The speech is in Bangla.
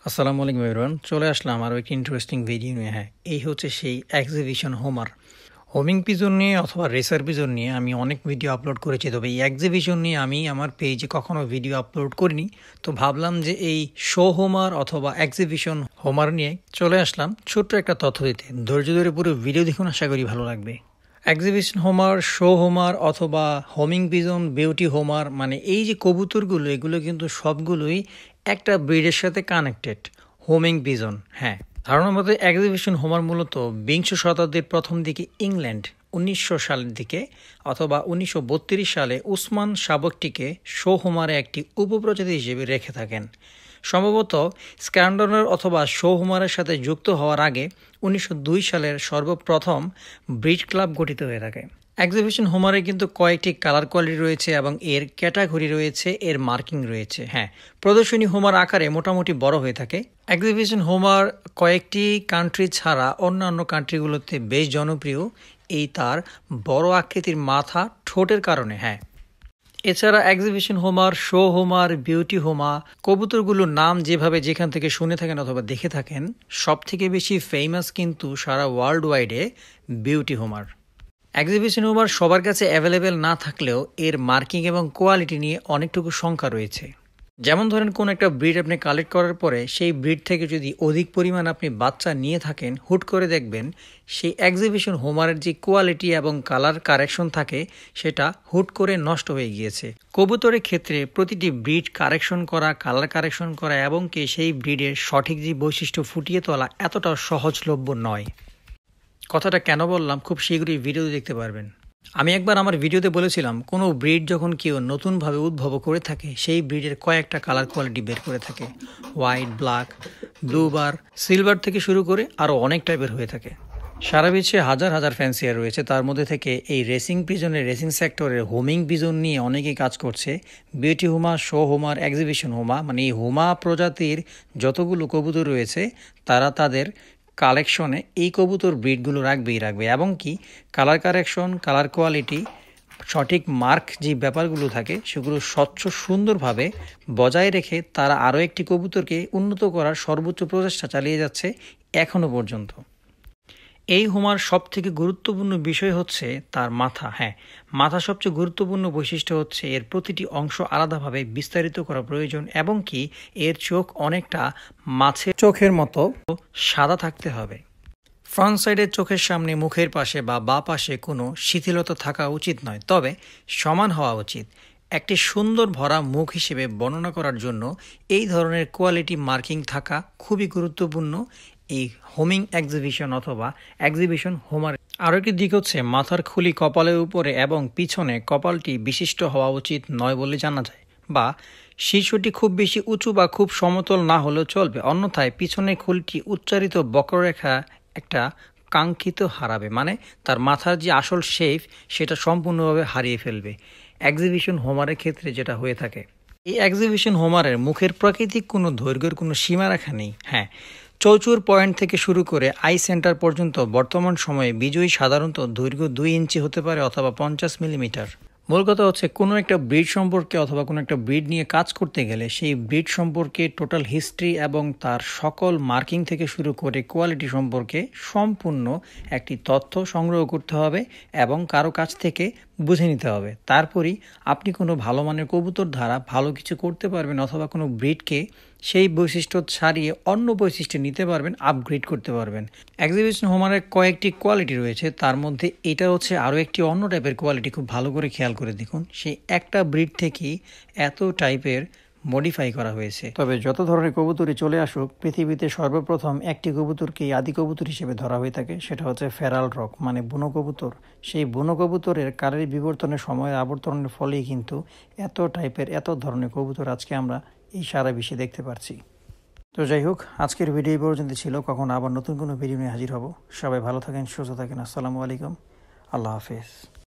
আসসালামু আলাইকুম এভরিওয়ান, চলে আসলাম আরও একটি ইন্টারেস্টিং ভিডিও নিয়ে। এই হচ্ছে সেই এক্সিবিশন হোমার। হোমিং পিজন নিয়ে অথবা রেসার পিজন নিয়ে আমি অনেক ভিডিও আপলোড করেছি, তবে এই এক্সিবিশন নিয়ে আমি আমার পেজে কখনো ভিডিও আপলোড করিনি। তো ভাবলাম যে এই শো হোমার অথবা এক্সিবিশন হোমার নিয়ে চলে আসলাম ছোট্ট একটা তথ্য দিতে। ধৈর্য ধরে পুরো ভিডিও দেখুন, আশা করি ভালো লাগবে। এক্সিবিশন হোমার, শো হোমার অথবা হোমিং পিজন, বিউটি হোমার, মানে এই যে কবুতরগুলো, এগুলো কিন্তু সবগুলোই একটা ব্রিডের সাথে কানেক্টেড। হোমিং পিজন, ধারণা মতো এক্সিবিশন হোমার মূলত বিংশ শতাব্দীর প্রথম দিকে ইংল্যান্ড 1900 সালের দিকে অথবা 1932 সালে উসমান শাবকটিকে শো হোমারে একটি উপপ্রজাতি হিসেবে রেখে থাকেন। সম্ভবত স্ক্যান্ডনার অথবা শো হোমারের সাথে যুক্ত হওয়ার আগে 1902 সালের সর্বপ্রথম ব্রিড ক্লাব গঠিত হয়ে থাকে। এক্সিবিশন হোমারে কিন্তু কয়েকটি কালার কোয়ালিটি রয়েছে এবং এর ক্যাটাগরি রয়েছে, এর মার্কিং রয়েছে। প্রদর্শনী হোমার আকারে মোটামুটি বড় হয়ে থাকে। এক্সিবিশন হোমার কয়েকটি কান্ট্রি ছাড়া অন্যান্য কান্ট্রিগুলোতে বেশ জনপ্রিয় এই তার বড় আকৃতির মাথা, ঠোঁটের কারণে। এছাড়া exhibition homer, show homer, beauty homer কবুতরগুলোর নাম যেভাবে যেখান থেকে শুনে থাকেন অথবা দেখে থাকেন, সব থেকে বেশি ফেমাস কিন্তু সারা ওয়ার্ল্ড ওয়াইডে বিউটি হোমার। এক্সিবিশন হোমার সবার কাছে অ্যাভেলেবেল না থাকলেও এর মার্কিং এবং কোয়ালিটি নিয়ে অনেকটুকু শঙ্কা রয়েছে। যেমন ধরেন, কোন একটা ব্রিড আপনি কালেক্ট করার পরে সেই ব্রিড থেকে যদি অধিক পরিমাণ আপনি বাচ্চা নিয়ে থাকেন, হুট করে দেখবেন সেই এক্সিবিশন হোমারের যে কোয়ালিটি এবং কালার কারেকশন থাকে সেটা হুট করে নষ্ট হয়ে গিয়েছে। কবুতরের ক্ষেত্রে প্রতিটি ব্রিড কারেকশন করা, কালার কারেকশন করা এবং কি সেই ব্রিডের সঠিক যে বৈশিষ্ট্য ফুটিয়ে তোলা এতটা সহজলভ্য নয়। কথাটা কেন বললাম, খুব শীঘ্রই ভিডিও দেখতে পারবেন। আমি একবার আমার ভিডিওতে বলেছিলাম, কোনো ব্রিড যখন কেউ নতুনভাবে উদ্ভব করে থাকে, সেই ব্রিডের কয়েকটা কালার কোয়ালিটি বের করে থাকে। হোয়াইট, ব্ল্যাক, ব্লু বার, সিলভার থেকে শুরু করে আরও অনেক টাইপের হয়ে থাকে। সারা বিশ্বে হাজার হাজার ফ্যান্সিয়ার রয়েছে, তার মধ্যে থেকে এই রেসিং পিজনের, রেসিং সেক্টরের হোমিং পিজন নিয়ে অনেকেই কাজ করছে। বিউটি হোমা, শো হোমার, এক্সিবিশন হোমা, মানে এই হোমা প্রজাতির যতগুলো কবুতর রয়েছে তারা তাদের কালেকশনে এই কবুতর ব্রিডগুলো রাখবে এবং কি কালার কারেকশন, কালার কোয়ালিটি, সঠিক মার্ক যে ব্যাপারগুলো থাকে সেগুলো স্বচ্ছ সুন্দরভাবে বজায় রেখে তারা আরও একটি কবুতরকে উন্নত করার সর্বোচ্চ প্রচেষ্টা চালিয়ে যাচ্ছে এখনও পর্যন্ত। এই হোমার সবথেকে গুরুত্বপূর্ণ বিষয় হচ্ছে তার মাথা। মাথা সবচেয়ে গুরুত্বপূর্ণ বৈশিষ্ট্য হচ্ছে এর প্রতিটি অংশ আলাদাভাবে বিস্তারিত করা প্রয়োজন এবং কি এর চোখ অনেকটা মাছের চোখের মতো সাদা থাকতে হবে। ফ্রন্ট সাইডের চোখের সামনে, মুখের পাশে বা বাঁ পাশে কোনো শিথিলতা থাকা উচিত নয়, তবে সমান হওয়া উচিত। একটি সুন্দর ভরা মুখ হিসেবে বর্ণনা করার জন্য এই ধরনের কোয়ালিটি মার্কিং থাকা খুবই গুরুত্বপূর্ণ এই হোমিং এক্সিবিশন অথবা এক্সিবিশন হোমার। আরও একটি দিক হচ্ছে মাথার খুলি কপালের উপরে এবং পিছনে কপালটি বিশিষ্ট হওয়া উচিত নয় বলে জানা যায়, বা শীর্ষটি খুব বেশি উঁচু বা খুব সমতল না হলেও চলবে, অন্যথায় পিছনের খুলিটি উচ্চারিত বক্ররেখা একটা কাঙ্ক্ষিত হারাবে, মানে তার মাথার যে আসল শেপ সেটা সম্পূর্ণভাবে হারিয়ে ফেলবে। এক্সিবিশন হোমারের ক্ষেত্রে যেটা হয়ে থাকে, এই এক্সিবিশন হোমারের মুখের প্রাকৃতিক কোনো দৈর্ঘ্যের কোনো সীমারেখা নেই। চৌচুর পয়েন্ট থেকে শুরু করে আই সেন্টার পর্যন্ত বর্তমান সময়ে বিজয়ী সাধারণত দৈর্ঘ্য 2 ইঞ্চি হতে পারে অথবা 50 মিলিমিটার। মূল কথা হচ্ছে, কোনো একটা ব্রিড সম্পর্কে অথবা কোনো একটা ব্রিড নিয়ে কাজ করতে গেলে সেই ব্রিড সম্পর্কে টোটাল হিস্ট্রি এবং তার সকল মার্কিং থেকে শুরু করে কোয়ালিটি সম্পর্কে সম্পূর্ণ একটি তথ্য সংগ্রহ করতে হবে এবং কারো কাছ থেকে বুঝে নিতে হবে। তারপরই আপনি কোনো ভালো মানের কবুতর দ্বারা ভালো কিছু করতে পারবেন অথবা কোনো ব্রিডকে সেই বৈশিষ্ট্য ছাড়িয়ে অন্য বৈশিষ্ট্য নিতে পারবেন, আপগ্রেড করতে পারবেন। এক্সিবিশন হোমারের কয়েকটি কোয়ালিটি রয়েছে, তার মধ্যে এটা হচ্ছে আরও একটি অন্য টাইপের কোয়ালিটি। খুব ভালো করে খেয়াল করে দেখুন, সেই একটা ব্রিড থেকেই এত টাইপের মডিফাই করা হয়েছে। তবে যত ধরনের কবুতরই চলে আসুক, পৃথিবীতে সর্বপ্রথম একটি কবুতরকেই আদি কবুতর হিসেবে ধরা হয়ে থাকে, সেটা হচ্ছে ফেরাল রক, মানে বুনো কবুতর। সেই বুনো কবুতরের কালার বিবর্তনের সময়ের আবর্তনের ফলেই কিন্তু এত টাইপের, এত ধরনের কবুতর আজকে আমরা এই সারা বিশ্বে দেখতে পাচ্ছি। তো যাই হোক, আজকের ভিডিও পর্যন্ত ছিল। কখন আবার নতুন কোনো ভিডিও নিয়ে হাজির হব। সবাই ভালো থাকেন, সুস্থ থাকেন। আসসালামু আলাইকুম, আল্লাহ হাফেজ।